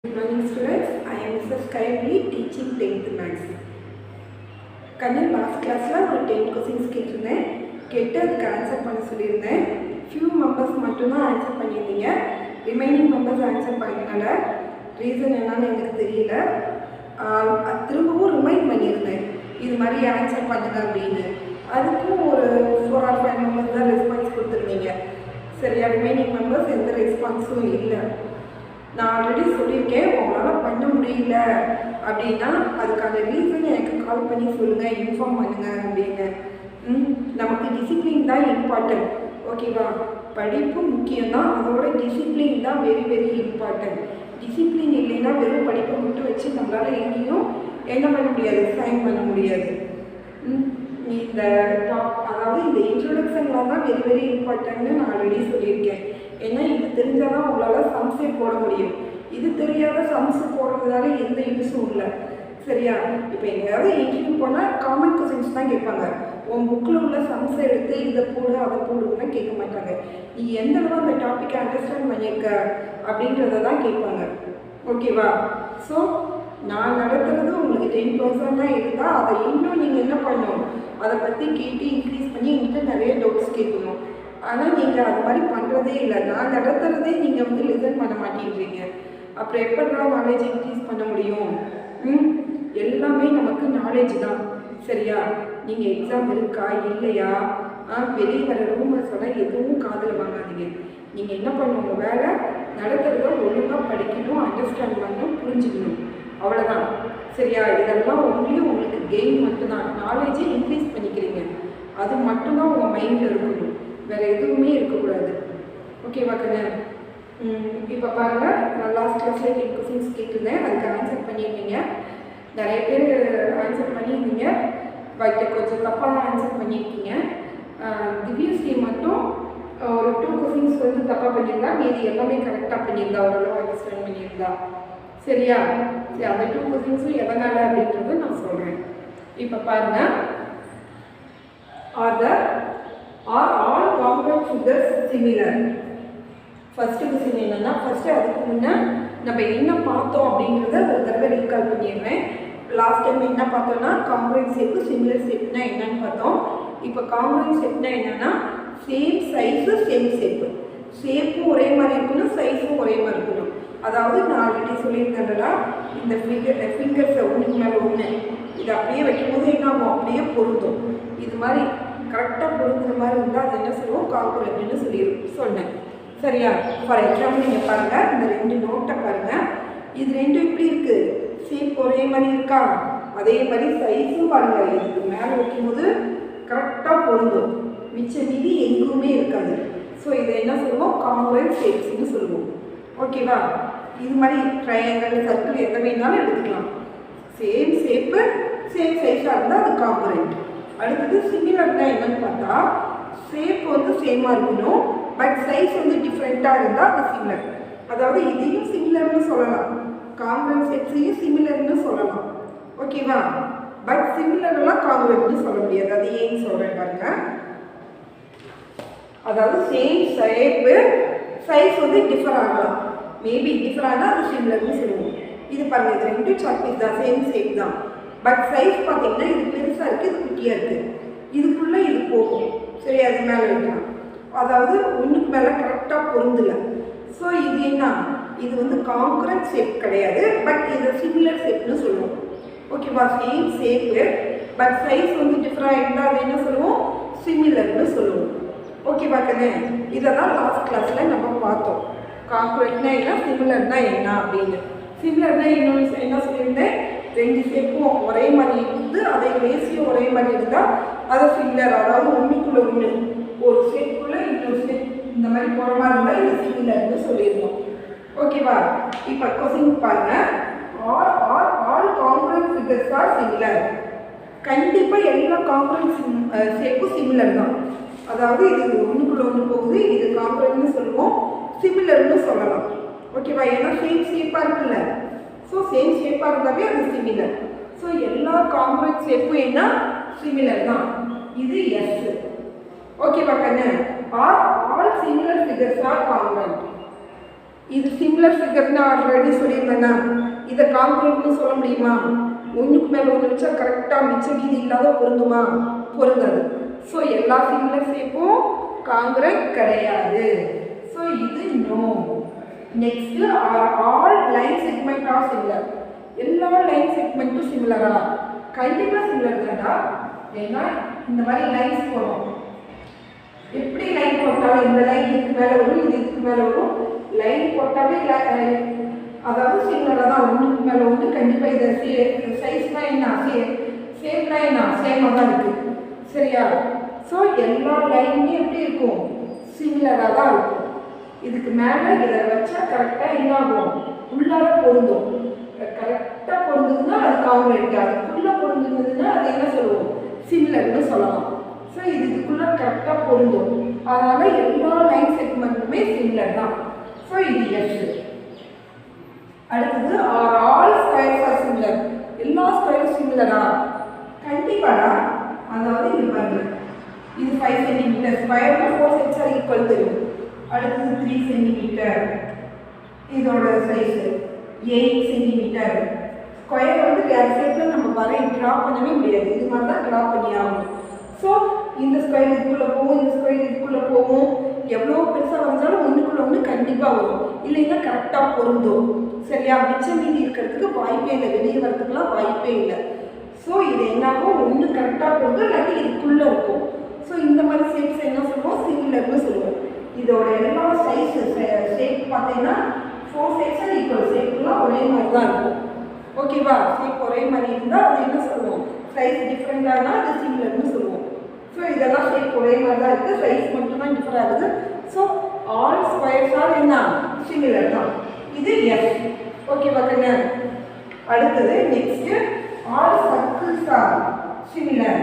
Good morning students, I am Mrs. Kayali teaching 10th Maths. Kannan last கிளாஸில் ஒரு 10 questions கேட்டிருந்தேன். கேட்டு அதுக்கு ஆன்சர் பண்ண சொல்லியிருந்தேன். ஃபியூ மெம்பர்ஸ் மட்டும்தான் ஆன்சர் பண்ணியிருந்தீங்க. ரிமைனிங் மெம்பர்ஸ் ஆன்சர் பண்ணனால ரீசன் என்னன்னு எனக்கு தெரியல. திரும்பவும் ரிமைண்ட் பண்ணியிருந்தேன் இது மாதிரி ஆன்சர் பண்ணுங்க அப்படின்னு. அதுக்கும் ஒரு 4 or 5 மெம்பர்ஸ் தான் ரெஸ்பான்ஸ் கொடுத்துருந்தீங்க. சரியா, ரிமைனிங் மெம்பர்ஸ் எந்த ரெஸ்பான்ஸும் இல்லை. நான் ஆல்ரெடி சொல்லியிருக்கேன், உங்களால் பண்ண முடியல அப்படின்னா அதுக்கான ரீசன் எனக்கு கால் பண்ணி சொல்லுங்கள், இன்ஃபார்ம் பண்ணுங்கள் அப்படின்னு. நமக்கு டிசிப்ளின் தான் இம்பார்ட்டன்ட், ஓகேவா? படிப்பு முக்கியம்தான், அதோட டிசிப்ளின் தான் வெரி வெரி இம்பார்ட்டன்ட். டிசிப்ளின் இல்லைன்னா வெறும் படிப்பை மட்டும் வச்சு நம்மளால் எங்கேயும் என்ன பண்ண முடியாது, சைன் பண்ண முடியாது. இந்த அதாவது இந்த இன்ட்ரோடக்ஷன்லாம் தான் வெரி வெரி இம்பார்ட்டன்ட்னு நான் ஆல்ரெடி சொல்லியிருக்கேன். ஏன்னா இது தெரிஞ்சால் தான் உங்களால் சம்ஸே போட முடியும். இது தெரியாத சம்ஸ் போடுறதுனால எந்த யூஸும் இல்லை. சரியா? இப்போ எங்கேயாவது இன்டர்வியூ போனால் காமன் கொஸ்டின்ஸ் தான் கேட்பாங்க. உன் புக்கில் உள்ள சம்ஸை எடுத்து இதை போடு அதை போடுன்னா கேட்க மாட்டாங்க. நீ எந்த அளவு அந்த டாப்பிக்கை அண்டர்ஸ்டாண்ட் பண்ணியிருக்க அப்படின்றத தான் கேட்பாங்க, ஓகேவா? ஸோ நான் நடத்துறது உங்களுக்கு 10% தான் இருந்தால் அதை இன்னும் நீங்கள் என்ன பண்ணணும், அதை பற்றி கேட்டு இன்க்ரீஸ் பண்ணி என்கிட்ட நிறைய டவுட்ஸ் கேட்கணும். ஆனால் நீங்கள் அது மாதிரி பண்ணுறதே இல்லை. நான் நடத்துகிறதே நீங்கள் வந்து லிசன் பண்ண மாட்டேங்கிறீங்க. அப்புறம் எப்படா நாலேஜ் இன்க்ரீஸ் பண்ண முடியும்? எல்லாமே நமக்கு நாலேஜ் தான். சரியா? நீங்கள் எக்ஸாம் இருக்கா இல்லையா, வெளியே வர ரூமர்ஸ் சொன்னால் எதுவும் காதில் வாங்காதீங்க. நீங்கள் என்ன பண்ணணும், வேலை நடத்துகிறத ஒழுங்காக படிக்கணும், அண்டர்ஸ்டாண்ட் பண்ணணும், புரிஞ்சுக்கணும், அவ்வளோதான். சரியா? இதெல்லாம் உங்களுக்கு கெயின் மட்டும்தான். நாலேஜை இன்க்ரீஸ் பண்ணிக்கிறீங்க, அது மட்டும்தான் உங்கள் மைண்டில் இருக்கணும், வேறு எதுவுமே இருக்கக்கூடாது. ஓகேவா கண்ணு? இப்போ பாருங்கள், நான் லாஸ்ட் கிளாஸில் 10 கொஸ்டின்ஸ் கேட்டிருந்தேன். அதுக்கு ஆன்சர் பண்ணியிருந்தீங்க. நிறைய பேர் ஆன்சர் பண்ணியிருந்தீங்க, பட் கொஞ்சம் தப்பாக ஆன்சர் பண்ணியிருக்கீங்க. திவ்யஸ்ரீ மட்டும் ஒரு 2 கொஸ்டின்ஸ் வந்து தப்பாக பண்ணியிருந்தா, மீதி எல்லாமே கரெக்டாக பண்ணியிருந்தா, ஓரளவு அண்டர்ஸ்டாண்ட் பண்ணியிருந்தா. சரியா? சரி, அந்த 2 கொஸ்டின்ஸும் எதனால் அப்படின்றது நான் சொல்கிறேன். இப்போ பாருங்கள், are all complex figures similar? First question என்னென்னா, ஃபஸ்ட்டு அதுக்கு முன்னே நம்ம என்ன பார்த்தோம் அப்படின்றத ஒரு தடவை ரீகால் பண்ணிடுறேன். லாஸ்ட் டைம் என்ன பார்த்தோம்னா காங்கிரண்ட் ஷேப்பு, சிமிலர் ஷேப்னா என்னன்னு பார்த்தோம். இப்போ காங்கிரண்ட் ஷேப்னா என்னென்னா சேம் சைஸு சேம் ஷேப்பு. ஷேப்பும் ஒரே மாதிரி இருக்கணும், சைஸும் ஒரே மாதிரி இருக்கணும். அதாவது நான் ஆல்ரெடி சொல்லியிருந்தேன்டா, இந்த ஃபிங்கர்ஸை ஒன்றுக்கு மேலே ஒன்று இது அப்படியே வைக்கும்போது என்ன ஆகும், அப்படியே பொருந்தும். இது மாதிரி கரெக்டாக பொருந்துற மாதிரி இருந்தால் அது என்ன சொல்லுவோம், காங்கிரண்ட்னு சொன்னேன். சரியா? ஃபார் எக்ஸாம்பிள் நீங்கள் பாருங்கள், இந்த 2 நோட்டை பாருங்கள். இது ரெண்டும் எப்படி இருக்குது, ஷேப் ஒரே மாதிரி இருக்கா? அதே மாதிரி சைஸும் பாருங்கள், இதுக்கு மேலே வைக்கும்போது கரெக்டாக பொருந்தும், மிச்ச மீதி எங்குமே இருக்காது. ஸோ இதை என்ன சொல்லுவோம், காங்கிரண்ட் ஷேப்ஸ்ன்னு சொல்லுவோம். ஓகேவா? இது மாதிரி ட்ரையாங்கிள், சர்க்கிள் எந்த வேணாலும் எடுத்துக்கலாம். சேம் ஷேப்பு சேம் சைஸாக இருந்தால் அது காங்கிரண்ட். அடுத்தது சிமிலர்னா என்னன்னு பார்த்தா, ஷேப் வந்து சேமாக இருக்கணும், பட் சைஸ் வந்து டிஃப்ரெண்ட்டாக இருந்தால் அது சிமிலர். அதாவது இதையும் சிமிலர்னு சொல்லலாம், காங்கிரண்ட் ஷேப்ஸையும் சிமிலர்னு சொல்லலாம். ஓகேவா? பட் சிமிலர்லாம் காங்கிரண்ட்னு சொல்ல முடியாது. அது ஏன்னு சொல்கிறேன் பாருங்க. அதாவது சேம் ஷேப்பு சைஸ் வந்து டிஃபர் ஆகலாம், மேபி டிஃபர் ஆனால் அது சிமிலர்னு சொல்லுவோம். இது பாருங்கள், இது 2 சாக் பீஸ் தான், சேம் ஷேப் தான், பட் சைஸ் பார்த்தீங்கன்னா இது பெருசாக இருக்குது, இது குட்டியாக இருக்குது. இதுக்குள்ளே இது போகும். சரி, அது மேலே வைக்கலாம். அதாவது ஒன்றுக்கு மேலே கரெக்டாக பொருந்தலை. ஸோ இது என்ன, இது வந்து காங்கிரண்ட் ஷேப் கிடையாது, பட் இது சிமிலர் ஷேப்னு சொல்லுவோம். ஓகேவா? சேம் ஷேப்பு பட் சைஸ் வந்து டிஃப்ரெண்ட் இருந்தால் அது என்ன சொல்லுவோம், சிமிலர்னு சொல்லுவோம். ஓகேவா கண்ணே? இதை தான் லாஸ்ட் கிளாஸில் நம்ம பார்த்தோம். காங்கிரண்ட்னா என்ன, சிமிலர்னா என்ன அப்படின்னு. சிமிலர்னா இன்னொன்று என்ன சொல்லியிருந்தேன், 2 ஷேப்பும் ஒரே மாதிரி இருந்து அதே ரேஷியோ ஒரே மாதிரி இருந்தால் அதை சிமிலர், அதாவது ஒன்றுக்குள்ளே ஒன்று, ஒரு ஷேப்புக்குள்ளே இன்னொரு ஷேப் இந்த மாதிரி போகிற மாதிரி இருந்தால் இது சிமிலர்னு சொல்லியிருந்தோம். ஓகேவா? இப்போ கொஸ்டின் பாருங்கள், all congruent figures are similar. கண்டிப்பாக எல்லா காங்கிரண்ட் ஷேப்பும் சிமிலர் தான். அதாவது இது ஒன்றுக்குள்ளே ஒன்று போகுது, இது காங்கிரண்ட்னு சொல்லுவோம், சிமிலர்னு சொல்லலாம். ஓகேவா? ஏன்னா சேம் ஷேப்பாக இருக்குல்ல, ஸோ சேம் ஷேப்பாக இருந்தாவே அது சிமிலர். ஸோ எல்லா காங்கிரண்ட் ஷேப்பும் என்ன, சிமிலர் தான். இது எஸ். ஓகேவா கண்ணு? All similar figures are congruent. இது சிமிலர் ஃபிகர்னு ஆல்ரெடி சொல்லியிருந்தேன்னா இதை கான்கிரீட்னு சொல்ல முடியுமா? ஒன்றுக்கு மேலே ஒன்று வச்சா கரெக்டாக மிச்ச மீதி இல்லாத பொருந்துமா? பொருந்தாது. ஸோ எல்லா சிமிலர் ஷேப்பும் காங்கிரட் கிடையாது. ஸோ இது no. Next all line segment are similar. எல்லா லைன் செக்மெண்ட்டும் சிமிலரா? கண்டிப்பாக சிமிலர் தான்டா. ஏன்னா இந்த மாதிரி லைன்ஸ் போடும். எப்படி லைன் போட்டாலும் இந்த லைன் இதுக்கு மேலே வரும், இது இதுக்கு மேலே வரும். லைன் போட்டாலே அதாவது சிமிலராக தான், ஒன்றுக்கு மேலே ஒன்று. கண்டிப்பாக இதை சைஸ்லாம் என்ன சேம்லாம் என்ன சேமாக தான் இருக்குது. சரியா? ஸோ எல்லா லைனுமே எப்படி இருக்கும்? சிமிலராக தான் இருக்கும். இதுக்கு மேலே இதை வச்சா கரெக்டாக என்ன ஆகும்? உள்ளார பொருந்தும். கரெக்டாக பொருந்துதுன்னா அது காங்கிரீட். அதுக்குள்ளே பொருந்துதுன்னா அது என்ன சொல்லுவோம்? சிமிலர்னு சொல்லலாம். ஸோ இதுக்குள்ளே கரெக்டாக பொருந்தும். அதனால் எல்லா லைன் செக்மெண்ட்டுமே சிமிலர் தான். ஸோ இது எஸ். அடுத்தது are all squares R similar. எல்லா ஸ்கொயரும் சிமிலரா? கண்டிப்பாடா. அதாவது இது பாருங்க, இது 5 சென்டிமீட்டர் ஸ்கொயர்னா 4 sides ஆர் ஈக்குவல் தெரியும். அடுத்தது 3 சென்டிமீட்டர், இதோட சைஸ் 8 சென்டிமீட்டர். ஸ்கொயர் வந்து வேறு ஷேப்பில் நம்ம ட்ரா பண்ணவே முடியாது. இது மாதிரி தான் ட்ரா பண்ணி ஆகணும். ஸோ இந்த ஸ்கொயர் இதுக்குள்ளே போகும், இந்த ஸ்கொயர் இதுக்குள்ளே போகும். எவ்வளோ பெருசாக வந்தாலும் ஒன்றுக்குள்ளே ஒன்று கண்டிப்பாக வரும். இல்லைன்னா கரெக்டாக பொருந்தும். சரியா? மிச்சம் மீதி இருக்கிறதுக்கு வாய்ப்பே இல்லை, வெளியே வரதுக்குலாம் வாய்ப்பே இல்லை. ஸோ இது என்னாகும்? ஒன்று கரெக்டாக பொருந்தும், இல்லாட்டி இதுக்குள்ளே இருக்கும். ஸோ இந்த மாதிரி ஷேப்ஸ் என்ன சொல்லுவோம்? சிமிலர்னு சொல்லுவோம். இதோட எல்லா சைஸ் ஷேப் பார்த்தீங்கன்னா 4 sides ஆர் ஈக்குவல். ஷேப்லாம் ஒரே மாதிரி தான் இருக்கும். ஓகேவா? ஷேப் ஒரே மாதிரி இருந்தால் அது என்ன சொல்லுவோம்? சைஸ் டிஃப்ரெண்டானா அது சிமிலர்னு சொல்லுவோம். ஸோ இதெல்லாம் ஷேப் ஒரே மாதிரி தான் இருக்குது, சைஸ் மட்டும்தான் டிஃபர் ஆகுது. ஸோ ஆல் ஸ்கொயர்ஸ் ஆர் என்ன? சிமிலர் தான். இது எஸ். ஓகேவா கண்ணு? அடுத்தது next all circles R similar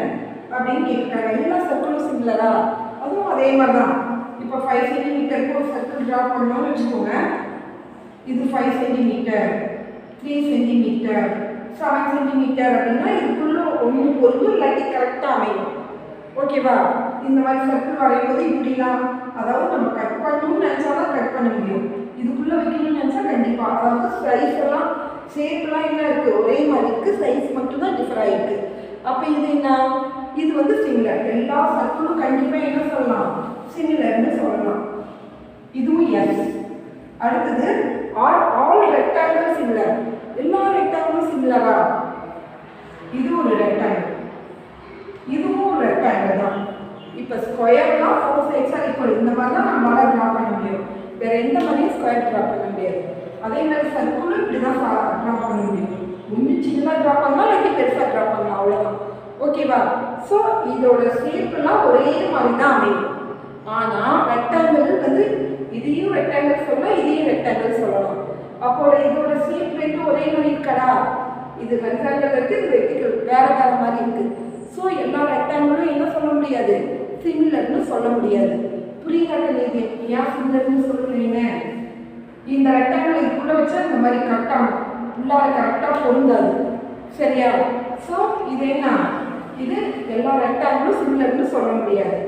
அப்படின்னு கேட்குறாங்க. எல்லா சர்க்கிளும் சிமிலரா? அதுவும் அதே மாதிரி தான். இப்போ 5 சென்டிமீட்டருக்கு ஒரு சர்க்கிள் ட்ரா பண்ணோம்னு வச்சுக்கோங்க. இது 5 சென்டிமீட்டர், 3 சென்டிமீட்டர், 7 சென்டிமீட்டர் அப்படின்னா இதுக்குள்ளே ஒன்று பொருந்தும், இல்லாட்டி கரெக்டாக அமையும். ஓகேவா? இந்த மாதிரி சர்க்கிள் வரையும்போது இப்படிலாம், அதாவது நம்ம கட் பண்ணணும்னு நினச்சா தான் கட் பண்ண முடியும். இதுக்குள்ளே வைக்கணும்னு நினச்சா கண்டிப்பாக. அதாவது சைஸ் எல்லாம் ஷேப்லாம் என்ன இருக்குது? ஒரே மாதிரி இருக்குது, சைஸ் மட்டும்தான் டிஃபர் ஆகிருக்கு. அப்போ இது என்ன? இது வந்து சிமிலர். எல்லா சர்க்கிளும் கண்டிப்பாக என்ன சொல்லலாம்? சிமிலர்னு சொல்லலாம். இதுவும் எஸ். அடுத்தது ஆல் ரெக்டாங்கிள் சிமிலர். எல்லா ரெக்டாங்கிளும் சிமிலரா? இது ஒரு ரெக்டாங்கிள், இதுவும் ஒரு ரெக்டாங்கிள் தான். இப்போ ஸ்கொயர்னா 4 sides ஆர் ஈக்குவல். இந்த மாதிரி தான் நம்மளால் ட்ரா பண்ண முடியும். வேறு எந்த மாதிரியும் ஸ்கொயர் ட்ரா பண்ண முடியாது. அதே மாதிரி சர்க்கிளும் இப்படி தான் ட்ரா பண்ண முடியும். ஒன்று சின்னதாக ட்ரா பண்ணலாம், இல்லாட்டி பெருசாக ட்ரா பண்ணலாம், அவ்வளோதான். ஓகேவா? ஸோ இதோட ஷேப்லாம் ஒரே மாதிரி தான் அமையும். ஆனால் ரெக்டாங்கிள் வந்து இதையும் ரெக்டாங்கிள் சொல்லலாம், இதையும் ரெக்டாங்கிள் சொல்லலாம். அப்போ இதோட ஷேப் ரெண்டும் ஒரே மாதிரி இருக்காடா? இது ரெக்டாங்கிள் இருக்குது, இது ரெக்டிகல் வேறு வேறு மாதிரி இருக்குது. ஸோ எல்லா ரெக்டாங்கிளும் என்ன சொல்ல முடியாது? சிமிலர்னு சொல்ல முடியாது. புரியுதாங்க? நீதி ஏன் சிமிலர்னு சொல்லுறீங்க? இந்த ரெக்டாங்கிள் இதுக்குள்ளே வச்சா இந்த மாதிரி கரெக்டாக உள்ளார கரெக்டாக பொருந்தாது. சரியா? ஸோ இது என்ன? இது எல்லா ரெக்டாங்கிளும் சிமிலர்னு சொல்ல முடியாது.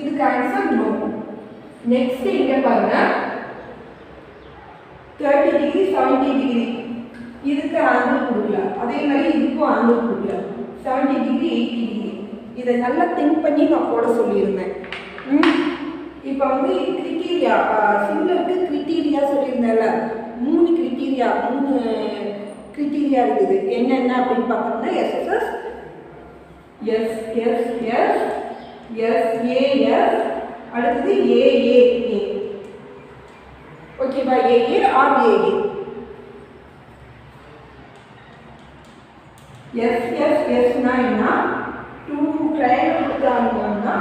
இதுக்கு ஆன்சர் நோ. நெக்ஸ்ட் இங்கே பாருங்க, 30 டிகிரி 70 டிகிரி. இதுக்கு ஆங்கிள் கொடுக்கல, அதே மாதிரி இதுக்கும் ஆங்கிள் கொடுக்கல. 70 டிகிரி 80 டிகிரி. இதை நல்லா திங்க் பண்ணி நான் போட சொல்லியிருந்தேன். இப்போ வந்து கிரிட்டீரியா, சிமிலருக்கு கிரிட்டீரியா சொல்லியிருந்தேன்ல, 3 கிரிட்டீரியா இருக்குது. என்னென்ன அப்படின்னு பார்த்தோம்னா எஸ்எஸ்எஸ், எஸ்எஸ்எஸ், எஸ்ஏஎஸ், அடுத்தது ஏஏஏ. ஓகேவா? AA R AA. எஸ்எஸ்எஸ்னா என்ன? 2 ட்ரையாங்கிள் கொடுத்தாங்கன்னா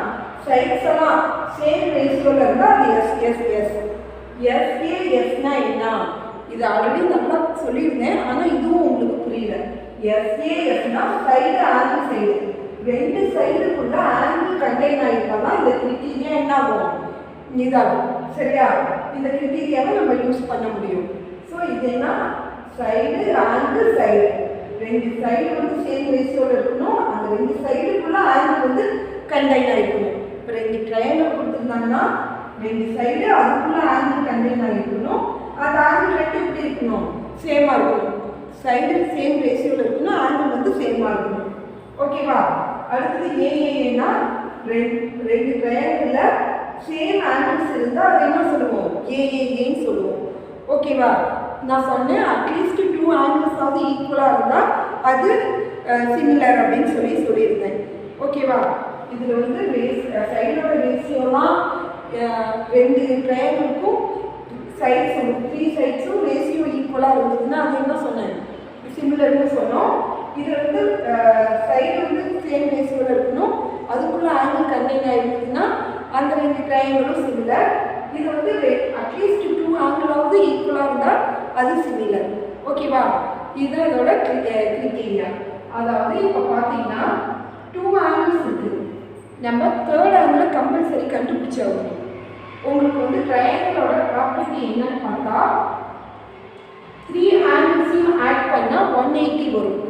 சைட்ஸ் எல்லாம் சேம் ரேஷியோவில் இருந்தால் அது எஸ்எஸ்எஸ். எஸ்ஏஎஸ்னா என்ன? இது ஆல்ரெடி நல்லா சொல்லியிருந்தேன், ஆனால் இதுவும் உங்களுக்கு புரியல. எஸ்ஏஎஸ்னா சைடு ஆங்கிள் சைடு, 2 சைடுக்குள்ள ஆங்கிள் கண்டெயின் ஆகிருந்தால் தான் இந்த கிரிட்டீரியா என்ன ஆகும்? இதாகும். சரியா? இந்த கிரிட்டீரியாவை நம்ம யூஸ் பண்ண முடியும். ஸோ இது என்ன? சைடு ஆங்கிள் சைடு, 2 சைடு வந்து சேம் ரேஷியோவில் இருக்கணும். அந்த 2 சைடுக்குள்ள ஆங்கிள் வந்து கண்டெயின் ஆகிருக்கணும். இப்போ 2 ட்ரையாங்கிள் கொடுத்துருந்தாங்கன்னா 2 சைடு அதுக்குள்ள ஆங்கிள் கண்டெயின் ஆகிருக்கணும். அந்த ஆங்கிள் ரெண்டு எப்படி இருக்கணும், சேமாக இருக்கணும். சைடு சேம் ரேஷியோவில் இருக்கணும், ஆங்கிள் வந்து சேமாக இருக்கணும். ஓகேவா? அடுத்தது ஏஏன்னா ரெண்டு ட்ரையாங்கிளில் சேம் ஆங்கிள்ஸ் இருந்தால் அதை என்ன சொல்லுவோம், ஏஏன்னு சொல்லுவோம். ஓகேவா? நான் சொன்னேன் அட்லீஸ்ட் 2 ஆங்கிள்ஸாவது ஈக்குவலாக இருந்தால் அது சிமிலர் அப்படின்னு சொல்லியிருந்தேன். ஓகேவா? இதில் வந்து சைடோட ரேஷியோலாம் ரெண்டு ட்ரையாங்கிளுக்கும் சைட்ஸ் 3 சைட்ஸும் ரேஷியோ ஈக்குவலாக இருந்ததுன்னா அது என்ன சொன்னேன், சிமிலர்னு சொன்னோம். இதில் வந்து சைடு வந்து சேம் ரேஷியோவில் இருக்கணும், அதுக்குள்ளே ஆங்கிள் கண்டெயின் ஆகிருக்குதுன்னா அந்த ரெண்டு ட்ரையாங்கிளும் சிமிலர். இது வந்து அட்லீஸ்ட் 2 ஆங்கிளாவது ஈக்குவலாக இருந்தால் அது சிமிலர். ஓகேவா? இதுதான் இதோட கிரிட்டீரியா. அதாவது இப்போ பார்த்தீங்கன்னா 2 ஆங்கிள்ஸ் இருக்குது, நம்ம தேர்ட் ஆங்கிளை கம்பல்சரி கண்டுபிடிச்சாகணும். உங்களுக்கு வந்து ட்ரையாங்கிளோட ப்ராப்பர்ட்டி என்னன்னு பார்த்தா 3 ஆங்கிள்ஸையும் ஆட் பண்ணால் 180 வரும்.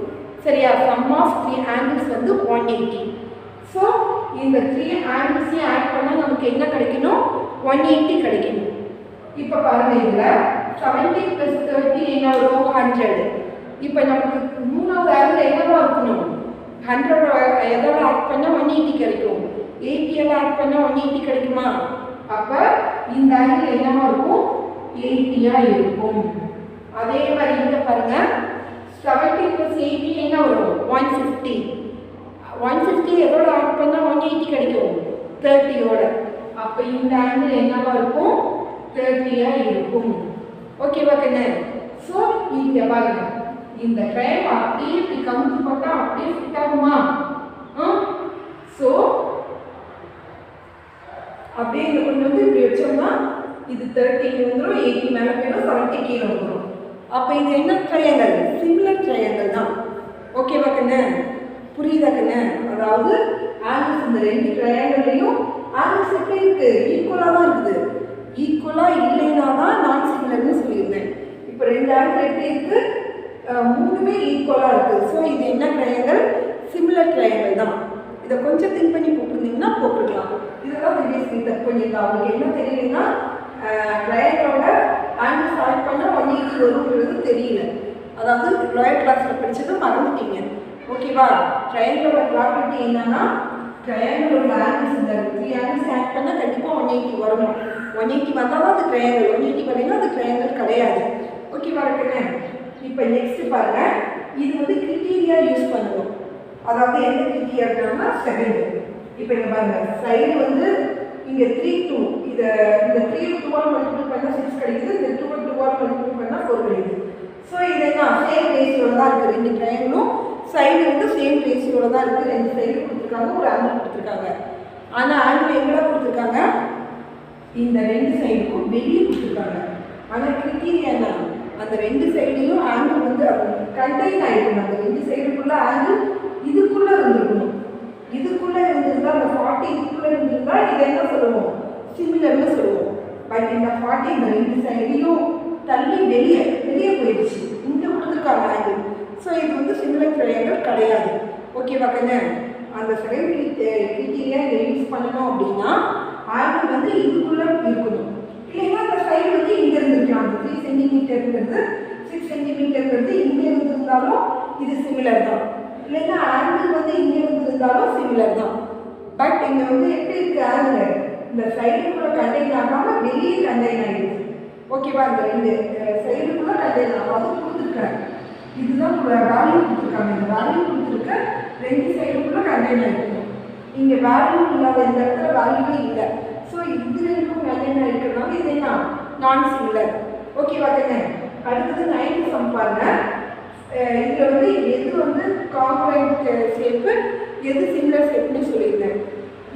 சரியா? சம் ஆஃப் 3 ஆங்கிள்ஸ் வந்து 180. ஸோ இந்த 3 ஆங்கிள்ஸையும் ஆட் பண்ணால் நமக்கு என்ன கிடைக்கணும், 180 கிடைக்கணும். இப்போ பாருங்கள், இதில் 70 + 30 என்ன வரும், 100. இப்போ நமக்கு மூணாவது ஆங்கிள் என்னவா இருக்கணும், 100 எதோட ஆட் பண்ணால் 180 கிடைக்கும். 80 எல்லாம் ஆட் பண்ணால் 180 கிடைக்குமா? அப்போ இந்த ஆங்கிள் என்னவா இருக்கும், 80 இருக்கும். அதே மாதிரி இங்கே பாருங்க, 70 + 80 என்ன வரும், 150. 150 எதோட ஆட் பண்ணால் 180 கிடைக்கும், 30யோட. அப்போ இந்த ஆங்கிள் என்னவா இருக்கும், 30 இருக்கும். ஓகேவா கண்ணு? ஸோ இங்கே பாருங்க, இந்த ட்ரையாங்கிள் அப்படியே இப்படி கவுந்து போட்டால் அப்படியே ஃபிட் ஆகுமா? ஸோ அப்படியே இங்கே கொண்டு வந்து இப்படி வச்சோம்னா இது 30 வந்துடும், 80 மேலே போயிடும், 70 கீழே வந்துடும். அப்போ இது என்ன ட்ரையாங்கிள், சிமிலர் ட்ரையாங்கிள் தான். ஓகேவா கண்ணு? புரியுதா கண்ணு? அதாவது ஆங்கிள்ஸ் இந்த ரெண்டு ட்ரையாங்கிள்லையும் ஆங்கிள்ஸ் எப்படி இருக்குது, ஈக்குவலாக தான் இருக்குது. ஈக்குவலாக இல்லைன்னா தான் நான் சிமிலர்னு சொல்லியிருந்தேன். இப்போ ரெண்டு ஆங்கிள் எப்படி இருக்குது, மூணுமே ஈக்குவலாக இருக்குது. ஸோ இது என்ன ட்ரையாங்கிள், சிமிலர் ட்ரையாங்கிள் தான். இதை கொஞ்சம் திங்க் பண்ணி போட்டிருந்தீங்கன்னா போட்டுருக்கலாம். இதெல்லாம் திடீர்னு திங்க் பண்ணியிருந்தா அவங்களுக்கு என்ன தெரியலன்னா ட்ரையாங்கிளோட ஆங்கிள்ஸ் ஆட் பண்ணால் 180 வருங்கிறது தெரியல. அதாவது லோயர் கிளாஸில் படித்தது மறந்துட்டீங்க. ஓகேவா? ட்ரையாங்கிளோட ப்ராப்பர்ட்டி என்னன்னா ட்ரையாங்கிளோட ஆங்கிள்ஸ் இந்த 3 ஆங்கிள்ஸ் ஆட் பண்ணால் கண்டிப்பாக 180 வரணும். 180 வந்தால் தான் அது ட்ரையாங்கிள், 180 வரலைன்னா அது ட்ரையாங்கிள் கிடையாது. ஓகேவா இருக்குங்க? இப்போ நெக்ஸ்ட் பாருங்க, இது வந்து கிரிட்டீரியா யூஸ் பண்ணுவோம். அதாவது எந்த கிரிட்டீரியா இருக்காங்கன்னா செகண்ட். இப்போ இங்கே பாருங்க, சைடு வந்து இங்கே 3 2, இந்த 3 2ஆல் மல்டிபிள் பண்ணால் 6 கிடைக்குது, இந்த 2 2ஆல் மல்டிபிள் பண்ணால் 4 கிடைக்குது. ஸோ இது என்ன சேம் ரேஷியோவில் தான் இருக்குது, ரெண்டு ட்ரையாங்கிளும் சைடு வந்து சேம் ரேஷியோவில் தான் இருக்குது. ரெண்டு சைடு கொடுத்துருக்காங்க, ஒரு ஆங்கிள் கொடுத்துருக்காங்க. ஆனால் ஆங்கிள் எங்கெல்லாம் கொடுத்துருக்காங்க, இந்த ரெண்டு சைடுக்கும் வெளியே கொடுத்துருக்காங்க. ஆனால் கிரிட்டீரியா என்ன, அந்த ரெண்டு சைடையும் ஆங்கிள் வந்து கண்டெயின் ஆகிருக்கணும். அந்த ரெண்டு சைடுக்குள்ளே ஆங்கிள் இதுக்குள்ளே இருந்துருக்கணும். இதுக்குள்ளே இருந்திருந்தா அந்த 40 இதுக்குள்ளே இருந்திருந்தா இதை என்ன சொல்லுவோம், சிமிலர்னு சொல்லுவோம். பட் இந்த 40 இந்த ரெண்டு சைடையும் தள்ளி வெளியே போயிடுச்சு, இங்கே கொடுத்துருக்காங்க ஆங்கிள். ஸோ இது வந்து சிமிலர் ட்ரையாங்கிள் கிடையாது. ஓகேவா கண்ணு? அந்த செகண்ட் கிரிட்டீரியா இதை யூஸ் பண்ணணும் அப்படின்னா ஆங்கிள் வந்து இதுக்குள்ளே இருக்கணும். இல்லைன்னா அந்த சைடு வந்து இங்கே இருந்துருக்கலாம். அந்த 3 சென்டிமீட்டருங்கிறது 6 சென்டிமீட்டருங்கிறது இங்கே இருந்திருந்தாலும் இது சிமிலர் தான். இல்லைன்னா ஆங்கிள் வந்து இங்கே இருந்திருந்தாலும் சிமிலர் தான். பட் இங்கே வந்து எப்படி இருக்குது ஆங்கிள், இந்த சைடுக்குள்ளே கண்டெயின் ஆகாமல் வெளியே கண்டெயின் ஆகிடுது. ஓகேவா? இந்த ரெண்டு சைடுக்குள்ளே கண்டெயின் ஆகும், அதுவும் கொடுத்துருக்காங்க. இதுதான் வேல்யூ கொடுத்துருக்காங்க. இந்த வேல்யூ கொடுத்துருக்க ரெண்டு சைடுக்குள்ளே கண்டெயின் ஆகிருக்கணும். இங்கே வேல்யூ இல்லாத இந்த இடத்துல வேல்யூவே இல்லை. ஸோ இது ரெண்டுக்கும் கண்டெயின் ஆகிருக்கிறதுனால இது என்ன, நான் சிமிலர். ஓகேவா தானே? அடுத்தது 9th சம் பாருங்க. இதில் வந்து எது வந்து காம்பவுண்ட் ஷேப்பு, எது சிமிலர் ஷேப்னு சொல்லியிருந்தேன்.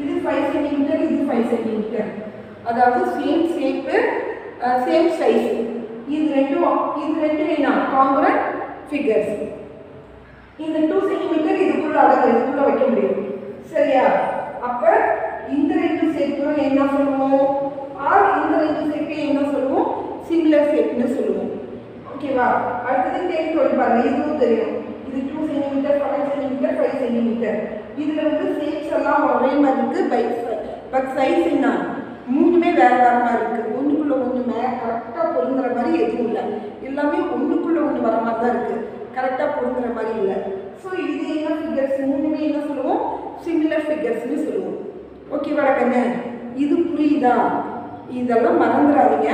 இது 5 சென்டிமீட்டர், இது 5 சென்டிமீட்டர். அதாவது சேம் ஷேப்பு, சேம் சைஸ். இது ரெண்டும் என்ன, காம்பவுண்ட் ஃபிகர்ஸ். இந்த 2 சென்டிமீட்டர் இதுக்குள்ளே அடங்கும், இதுக்குள்ளே வைக்க முடியும். சரியா? அப்போ இந்த ரெண்டு ஷேப்பும் என்ன சொல்லுவோம், இந்த ரெண்டு ஷேப்பையும் என்ன சொல்லுவோம், சிமிலர் ஷேப்னு சொல்லுவோம். ஓகேவா? அடுத்தது 10 12 பாருங்க, இதுவும் தெரியும். இது 2 சென்டிமீட்டர், 5 சென்டிமீட்டர், 5 சென்டிமீட்டர். இதில் வந்து ஷேப்ஸ் எல்லாம் ஒரே மாதிரி இருக்குது. பட் சைஸ் என்ன, மூணுமே வேறு வேறு மாதிரி இருக்குது. ஒன்றுக்குள்ளே ஒன்று கரெக்டாக பொருந்துற மாதிரி மாதிரி தான் இருக்குது, கரெக்டாக பொருந்துற மாதிரி இல்லை. ஸோ இது என்ன ஃபிகர்ஸ், மூணுமே என்ன சொல்லுவோம், சிமிலர் ஃபிகர்ஸ்னு சொல்லுவோம். ஓகேவா கண்ணு, இது புரியுதா? இதெல்லாம் மறந்துடாதீங்க.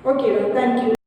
ஓகேடா, தேங்க்யூ.